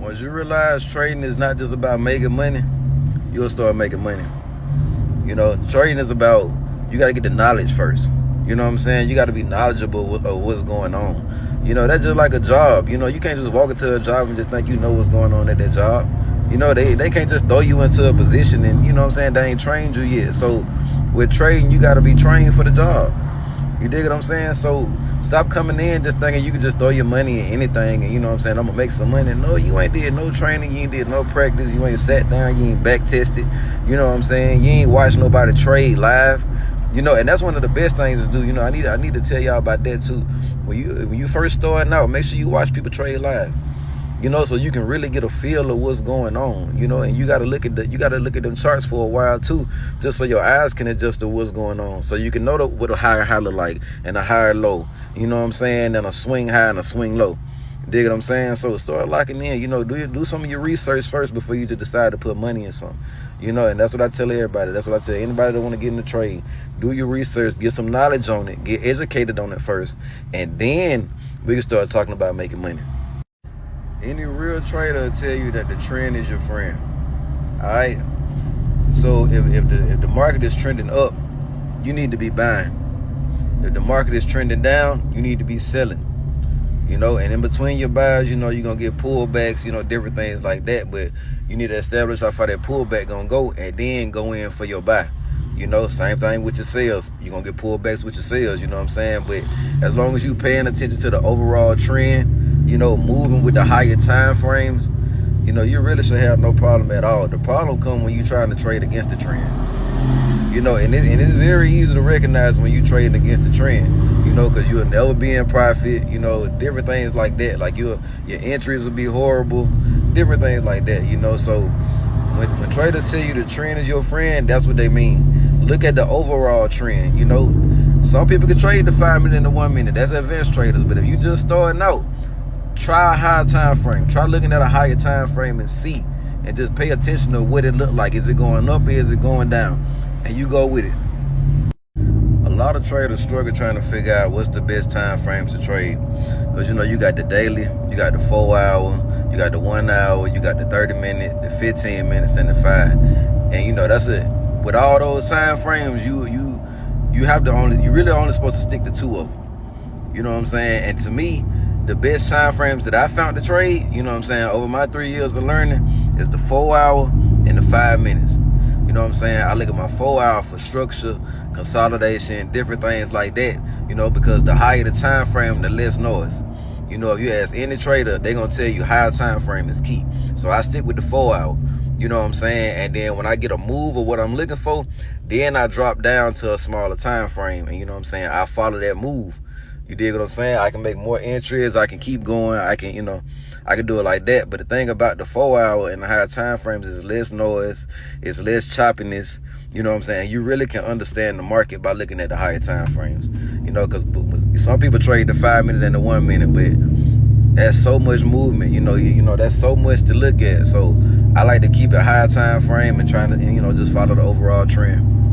Once you realize trading is not just about making money, you'll start making money. You know, trading is about, you got to get the knowledge first. You know what I'm saying? You got to be knowledgeable of what's going on. You know, that's just like a job. You know, you can't just walk into a job and just think you know what's going on at that job. You know, they can't just throw you into a position and, you know what I'm saying, they ain't trained you yet. So with trading, you got to be trained for the job. You dig what I'm saying? So stop coming in just thinking you can just throw your money in anything and, you know what I'm saying, I'm going to make some money. No, you ain't did no training. You ain't did no practice. You ain't sat down. You ain't back tested. You know what I'm saying? You ain't watched nobody trade live. You know, and that's one of the best things to do. You know, I need to tell y'all about that too. When you first starting out, make sure you watch people trade live. You know, so you can really get a feel of what's going on. You know, and you gotta look at them charts for a while too, just so your eyes can adjust to what's going on. So you can know what a higher high look like and a higher low. You know what I'm saying? And a swing high and a swing low. Dig what I'm saying? So start locking in. You know, do some of your research first before you just decide to put money in something. You know, and that's what I tell everybody. That's what I tell anybody that want to get in the trade. Do your research, get some knowledge on it, get educated on it first, and then we can start talking about making money. Any real trader will tell you that the trend is your friend. All right. So if the market is trending up, you need to be buying. If the market is trending down, you need to be selling. You know, and in between your buys, you know, you're going to get pullbacks, you know, different things like that. But you need to establish how far that pullback going to go and then go in for your buy. You know, same thing with your sales. You're going to get pullbacks with your sales, you know what I'm saying? But as long as you paying attention to the overall trend, you know, moving with the higher time frames, you know, you really should have no problem at all. The problem comes when you're trying to trade against the trend. You know, and it's very easy to recognize when you're trading against the trend. You know, because you'll never be in profit, you know, different things like that. Like your entries will be horrible, different things like that, you know. So when traders tell you the trend is your friend, that's what they mean. Look at the overall trend, you know. Some people can trade the 5 minute and the 1 minute. That's advanced traders. But if you just starting out, try a higher time frame. Try looking at a higher time frame and see. And just pay attention to what it look like. Is it going up or is it going down? And you go with it. A lot of traders struggle trying to figure out what's the best time frames to trade. Because, you know, you got the daily, you got the 4 hour, you got the 1 hour, you got the 30 minute, the 15 minutes, and the 5. And, you know, that's it. With all those time frames, you really only supposed to stick to 2 of them. You know what I'm saying? And to me, the best time frames that I found to trade, you know what I'm saying, over my 3 years of learning, is the 4 hour and the 5 minutes. You know what I'm saying? I look at my 4 hour for structure, consolidation, different things like that, you know, because the higher the time frame, the less noise. You know, if you ask any trader, they're going to tell you higher time frame is key. So I stick with the 4 hour, you know what I'm saying? And then when I get a move of what I'm looking for, then I drop down to a smaller time frame. And you know what I'm saying? I follow that move. You dig what I'm saying? I can make more entries. I can keep going. I can, you know, I can do it like that. But the thing about the 4 hour and the higher time frames is less noise. It's less choppiness. You know what I'm saying? You really can understand the market by looking at the higher time frames. You know, because some people trade the 5 minute and the 1 minute, but that's so much movement. You know, that's so much to look at. So I like to keep a higher time frame and trying to, you know, just follow the overall trend.